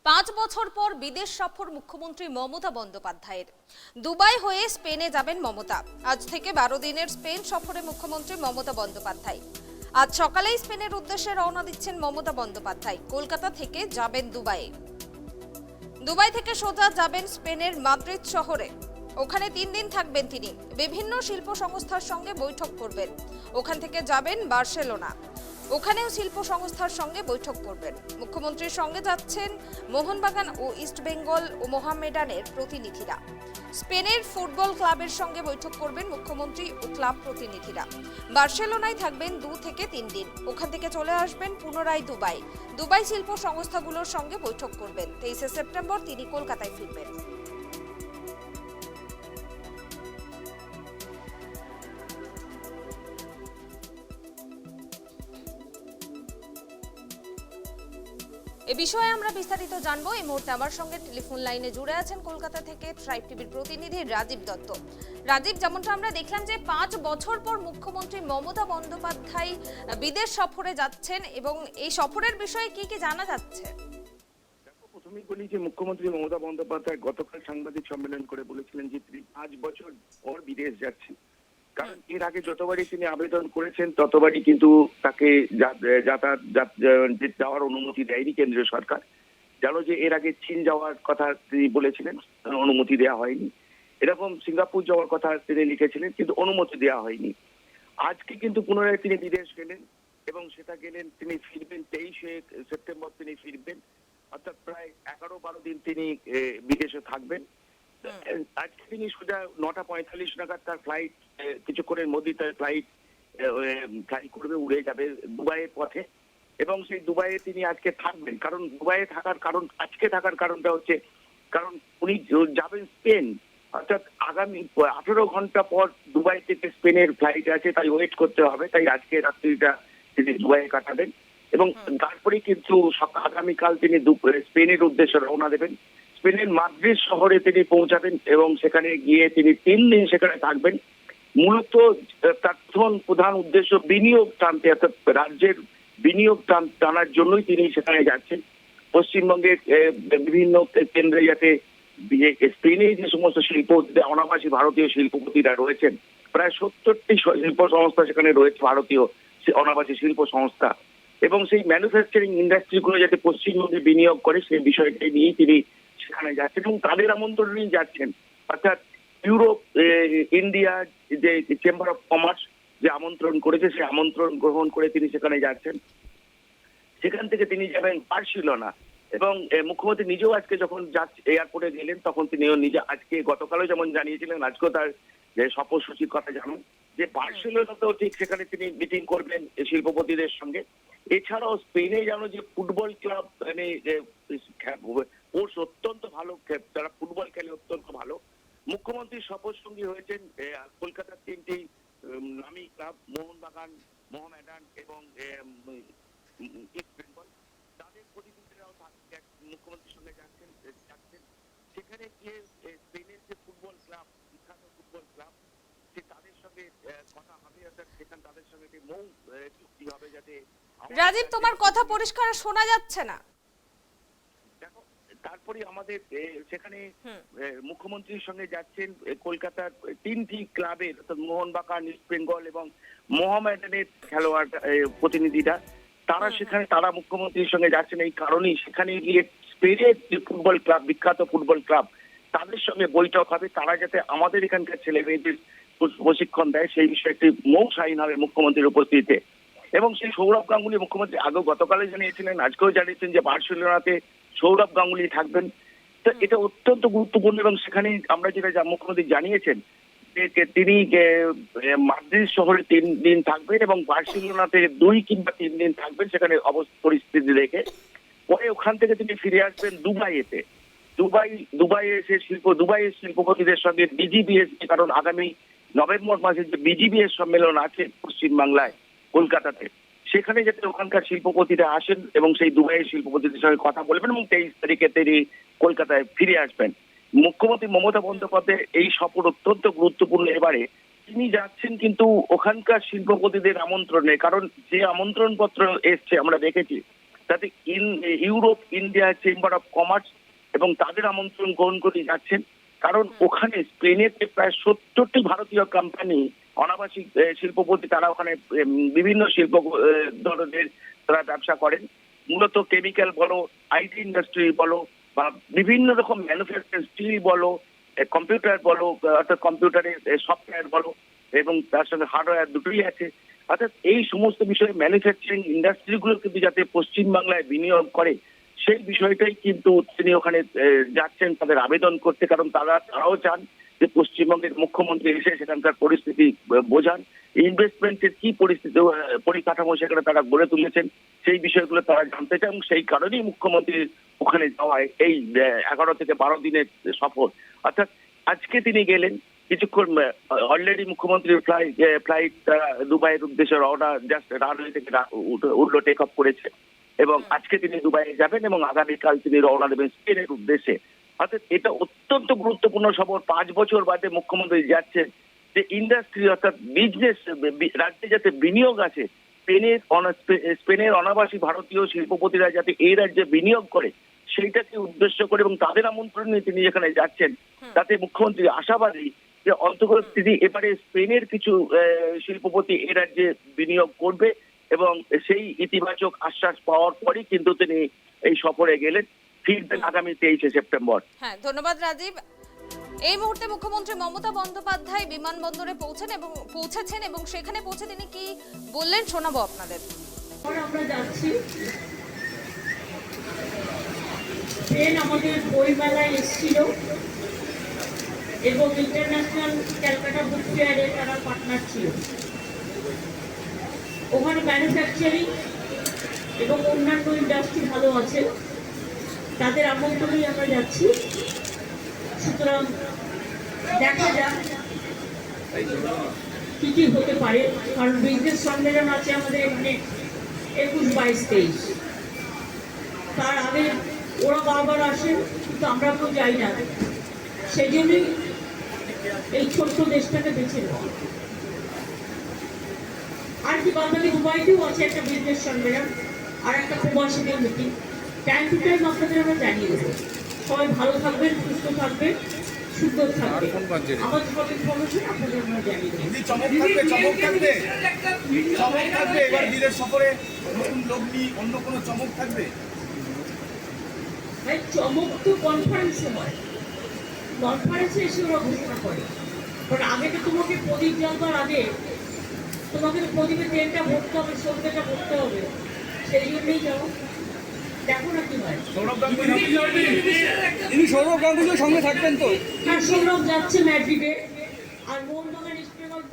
5 বছর পর বিদেশ সফর মুখ্যমন্ত্রী মমতা বন্দ্যোপাধ্যায়ের। দুবাই হয়ে স্পেনে যাবেন মমতা। আজ থেকে 12 দিনের স্পেন সফরে মুখ্যমন্ত্রী মমতা বন্দ্যোপাধ্যায়। আজ সকালেই স্পেনের উদ্দেশ্যে রওনা দিচ্ছেন মমতা বন্দ্যোপাধ্যায়। কলকাতা থেকে যাবেন দুবাইয়ে। দুবাই থেকে সোজা যাবেন স্পেনের মাদ্রিদ শহরে। ওখানে 3 দিন থাকবেন তিনি। বিভিন্ন শিল্প সংস্থার সঙ্গে বৈঠক করবেন। ওখান থেকে যাবেন বার্সেলোনা। ওখানেও শিল্প সংস্থার সঙ্গে বৈঠক করবেন। মুখ্যমন্ত্রীর সঙ্গে যাচ্ছেন মোহনবাগান ও ইস্টবেঙ্গল ও মোহামেডানের প্রতিনিধিরা। স্পেনের ফুটবল ক্লাবের সঙ্গে বৈঠক করবেন মুখ্যমন্ত্রী ও ক্লাব প্রতিনিধিরা। বার্সেলোনায় থাকবেন 2 থেকে 3 দিন। ওখান থেকে চলে আসবেন পুনরায় দুবাই। দুবাই শিল্প সংস্থাগুলোর সঙ্গে বৈঠক করবেন। 23 সেপ্টেম্বর তিনি কলকাতায় ফিরবেন। এ বিষয়ে আমরা বিস্তারিত জানবো। এই মুহূর্তে আমার সঙ্গে টেলিফোন লাইনে জুড়ে আছেন কলকাতা থেকে ট্রাইব টিভির প্রতিনিধি রাজীব দত্ত। রাজীব, যেমনটা আমরা দেখলাম যে 5 বছর পর মুখ্যমন্ত্রী মমতা বন্দ্যোপাধ্যায় বিদেশ সফরে যাচ্ছেন এবং এই সফরের বিষয়ে কি কি জানা যাচ্ছে? প্রথমেই বলি যে মুখ্যমন্ত্রী মমতা বন্দ্যোপাধ্যায় গতকাল সাংবাদিক সম্মেলন করে বলেছিলেন যে তিনি 5 বছর পর বিদেশ যাচ্ছেন। কারণ এর আগে যতবারই তিনি আবেদন করেছেন ততবারই কিন্তু তাকে যাওয়ার অনুমতি দেয়নি কেন্দ্রীয় সরকার। জানো যে এর আগে চীন যাওয়ার কথা তিনি বলেছিলেন, অনুমতি দেওয়া হয়নি। এরকম সিঙ্গাপুর যাওয়ার কথা তিনি লিখেছিলেন, কিন্তু অনুমতি দেওয়া হয়নি। আজকে কিন্তু পুনরায় তিনি বিদেশ গেলেন এবং সেটা গেলেন, তিনি ফিরবেন 23 সেপ্টেম্বর তিনি ফিরবেন। অর্থাৎ প্রায় 11-12 দিন তিনি বিদেশে থাকবেন। আজকে তিনি সোজা 9:45 নাগাদ তার ফ্লাইট, কিছুক্ষণের মধ্যেই তার ফ্লাইট করবে, উড়ে যাবে দুবাইয়ের পথে। এবং সেই দুবাইয়ে তিনি আজকে থাকবেন। কারণ দুবাইয়ে আজকে থাকার কারণটা হচ্ছে কারণ উনি যাবেন স্পেন। অর্থাৎ আগামী 18 ঘন্টা পর দুবাই থেকে স্পেনের ফ্লাইট আছে, তাই ওয়েট করতে হবে। তাই আজকে রাত্রিটা তিনি দুবাইয়ে কাটাবেন এবং তারপরে কিন্তু আগামীকাল তিনি স্পেনের উদ্দেশ্যে রওনা দেবেন। স্পেনের মাদ্রিদ শহরে তিনি পৌঁছাবেন এবং সেখানে গিয়ে তিনি 3 দিন সেখানে থাকবেন। মূলত তার প্রধান উদ্দেশ্য বিনিয়োগ টানতে, অর্থাৎ রাজ্যের বিনিয়োগ টানার জন্যই তিনি সেখানে যাচ্ছেন। পশ্চিমবঙ্গের বিভিন্ন কেন্দ্রে যাতে স্পেনে যে সমস্ত অনাবাসী ভারতীয় শিল্পপতিরা রয়েছেন, প্রায় 70টি শিল্প সংস্থা সেখানে রয়েছে, ভারতীয় অনাবাসী শিল্প সংস্থা, এবং সেই ম্যানুফ্যাকচারিং ইন্ডাস্ট্রিগুলো যাতে পশ্চিমবঙ্গে বিনিয়োগ করে সেই বিষয়টাই নিয়েই তিনি সেখানে যাচ্ছেন এবং তাদের আমন্ত্রণেই যাচ্ছেন। অর্থাৎ ইউরোপ, ইন্ডিয়া যে চেম্বার অফ কমার্স যে আমন্ত্রণ করেছে সেই আমন্ত্রণ গ্রহণ করে তিনি সেখানে যাচ্ছেন। সেখান থেকে তিনি যাবেন বার্সেলোনা এবং মুখ্যমন্ত্রী নিজেও আজকে যখন এয়ারপোর্টে গেলেন তখন তিনিও নিজে আজকে গতকালও যেমন জানিয়েছিলেন, আজকেও তার যে সফরসূচির কথা জানান যে বার্সেলোনাতেও ঠিক সেখানে তিনি মিটিং করবেন শিল্পপতিদের সঙ্গে। এছাড়াও স্পেনে জানো যে ফুটবল ক্লাব, মানে কোর্স অত্যন্ত ভালো, তারা ফুটবল খেলে অত্যন্ত ভালো। মুখ্যমন্ত্রীর সফর সঙ্গী হয়েছেন কলকাতার 3টি নামী ক্লাব, মোহনবাগান, মোহামেডান এবং ইস্টবেঙ্গল। তাদের প্রতিনিধিরাও মুখ্যমন্ত্রীর সঙ্গে যাচ্ছেন। সেখানে গিয়ে স্পেনের যে ফুটবল ক্লাব, বিখ্যাত ফুটবল ক্লাব, তাদের সঙ্গে কথা হবে। অর্থাৎ সেখানে তাদের সঙ্গে মৌ চুক্তি হবে যাতে। রাজীব, তোমার কথা পরিষ্কার শোনা যাচ্ছে না। দেখো, তারপরে আমাদের সেখানে মুখ্যমন্ত্রীর সঙ্গে যাচ্ছেন কলকাতার 3টি ক্লাবের, অর্থাৎ মোহনবাগান, ইস্ট বেঙ্গল এবং মোহামেডানের খেলোয়াড় প্রতিনিধিরা। তারা মুখ্যমন্ত্রীর সঙ্গে যাচ্ছেন এই কারণেই সেখানে গিয়ে স্পেনের যে ফুটবল ক্লাব, বিখ্যাত ফুটবল ক্লাব, তাদের সঙ্গে বৈঠক হবে। তারা যাতে আমাদের এখানকার ছেলে মেয়েদের প্রশিক্ষণ দেয় সেই বিষয়ে একটি মৌ সাইন হবে মুখ্যমন্ত্রীর উপস্থিতিতে। এবং সেই সৌরভ গাঙ্গুলি, মুখ্যমন্ত্রী আগেও গতকালে জানিয়েছিলেন, আজকেও জানিয়েছেন যে বার্সেলোনাতে সৌরভ গাঙ্গুলি থাকবেন। তো এটা অত্যন্ত গুরুত্বপূর্ণ এবং সেখানে আমরা যেটা মুখ্যমন্ত্রী জানিয়েছেন যে তিনি মাদ্রিদ শহরে 3 দিন থাকবেন এবং বার্সেলোনাতে 2 কিংবা 3 দিন থাকবেন সেখানে পরিস্থিতি দেখে। পরে ওখান থেকে তিনি ফিরে আসবেন দুবাইয়েতে। দুবাইয়ে এসে দুবাইয়ের শিল্পপতিদের সঙ্গে ডিজিবিএস, কারণ আগামী নভেম্বর মাসে যে বিজিবিএস সম্মেলন আছে পশ্চিমবাংলায় কলকাতাতে, সেখানে যাতে ওখানকার শিল্পপতিরা আসেন এবং সেই দুবাইয়ের শিল্পপতিদের সঙ্গে কথা বলবেন এবং 23 তারিখে তিনি কলকাতায় ফিরে আসবেন। মুখ্যমন্ত্রী মমতা বন্দ্যোপাধ্যায় এই সফর অত্যন্ত গুরুত্বপূর্ণ। এবারে তিনি যাচ্ছেন কিন্তু ওখানকার শিল্পপতিদের আমন্ত্রণে, কারণ যে আমন্ত্রণ পত্র এসছে আমরা দেখেছি তাতে Europe India chamber of commerce এবং তাদের আমন্ত্রণ গ্রহণ করে যাচ্ছেন। কারণ ওখানে স্পেনের প্রায় 70টি ভারতীয় কোম্পানি অনাবাসিক শিল্পপতি, তারা ওখানে বিভিন্ন শিল্প ধরনের তারা ব্যবসা করেন। মূলত কেমিক্যাল বলো, আইটি ইন্ডাস্ট্রি বলো, বা বিভিন্ন রকম ম্যানুফ্যাকচার, স্টিল বলো, কম্পিউটার বলো, অর্থাৎ কম্পিউটারের সফটওয়্যার বলো, এবং তার সঙ্গে হার্ডওয়্যার দুটোই আছে। অর্থাৎ এই সমস্ত বিষয়ে ম্যানুফ্যাকচারিং ইন্ডাস্ট্রিগুলো কিন্তু যাতে পশ্চিমবাংলায় বিনিয়োগ করে, সেই বিষয়টাই কিন্তু তিনি ওখানে যাচ্ছেন তাদের আবেদন করতে। কারণ তারাও চান যে পশ্চিমবঙ্গের মুখ্যমন্ত্রী এসে সেখানকার পরিস্থিতি বোঝান, ইনভেস্টমেন্টের কি পরিস্থিতি পরিকাঠামো সেখানে তারা গড়ে তুলেছেন, সেই বিষয়গুলো তারা জানতে চান। সেই কারণেই মুখ্যমন্ত্রীর ওখানে যাওয়ায় এই 11 থেকে 12 দিনের সফর। অর্থাৎ আজকে তিনি গেলেন, কিছুক্ষণ অলরেডি মুখ্যমন্ত্রীর ফ্লাইট দুবাইয়ের উদ্দেশ্যে রওনা, জাস্ট রানওয়ে থেকে উঠলো, টেক অফ করেছে, এবং আজকে তিনি দুবাইয়ে যাবেন এবং আগামীকাল তিনি রওনা দেবেন স্পেনের উদ্দেশ্যে। অর্থাৎ এটা অত্যন্ত গুরুত্বপূর্ণ খবর। 5 বছর বাদে মুখ্যমন্ত্রী যাচ্ছেন, যে ইন্ডাস্ট্রি অর্থাৎ বিজনেস, রাজ্যে যাতে বিনিয়োগ আছে, স্পেনের অনাবাসী ভারতীয় শিল্পপতিরা যাতে এই রাজ্যে বিনিয়োগ করে, সেইটাকে উদ্দেশ্য করে এবং তাদের আমন্ত্রণ নিয়ে তিনি যেখানে যাচ্ছেন, তাতে মুখ্যমন্ত্রী আশাবাদী যে অন্তত তিনি এবারে স্পেনের কিছু শিল্পপতি এই রাজ্যে বিনিয়োগ করবে, এবং সেই ইতিবাচক আশ্বাস পাওয়ার পরই কিন্তু তিনি এই সফরে গেলেন। ফিরবেন আগামী 23শে সেপ্টেম্বর। হ্যাঁ, ধন্যবাদ রাজীব। এই মুহূর্তে মুখ্যমন্ত্রী মমতা বন্দ্যোপাধ্যায় বিমানবন্দরে পৌঁছেছেন এবং সেখানে পৌঁছে তিনি কি বললেন শোনাবো আপনাদের। আমরা যাচ্ছি, ট্রেন আমাদের বইমেলায় এসেছিল এবং ইন্টারন্যাশনাল ক্যালকাটা বুক ফেয়ারে তারা পার্টনার ছিল। ওখানে ম্যানুফ্যাকচারিং এবং অন্যান্য ইন্ডাস্ট্রি ভালো আছে, তাদের আমন্ত্রণেই আমরা যাচ্ছি। সুতরাং দেখা যাক কি কি হতে পারে, কারণ বিজনেস সম্মেলন আছে আমাদের এখানে 21, 22, 23। তার আগে ওরা বারবার আসে, কিন্তু আমরা তো যাই না, সেই জন্যই এই ছোট্ট দেশটাকে বেছে নেওয়া। আর কি বাঙালি দুবাইতেও আছে একটা বিজনেস সম্মেলন আর একটা প্রবাসীদের মিটিং। টাইম টু টাইম আপনাদের আমরা জানিয়ে দেবো। সবাই ভালো থাকবেন, সুস্থ থাকবেন, সুন্দর থাকবে। আমার সব ইনফরমেশন আপনাদের আমরা জানিয়ে দেবো। চমক থাকবে এবার বিদেশ সফরে, নতুন লোক নিয়ে অন্য কোনো চমক থাকবে? ভাই, চমক তো কনফারেন্সে হয়, কনফারেন্সে এসে ওরা ঘোষণা করে। কারণ আগে তো তোমাকে প্রদীপ জ্বালবার আগে তোমাকে তো প্রদীপের তেলটা ভরতে হবে, সন্ধ্যেটা ভরতে হবে, সেই জন্যই যাও। দেখো না কি হয়। সৌরভ গাঙ্গুলির সঙ্গে থাকবেন তো? হ্যাঁ, সৌরভ যাচ্ছে ম্যাড্রিডে, আর মোহনবাগান ইস্ট বেঙ্গল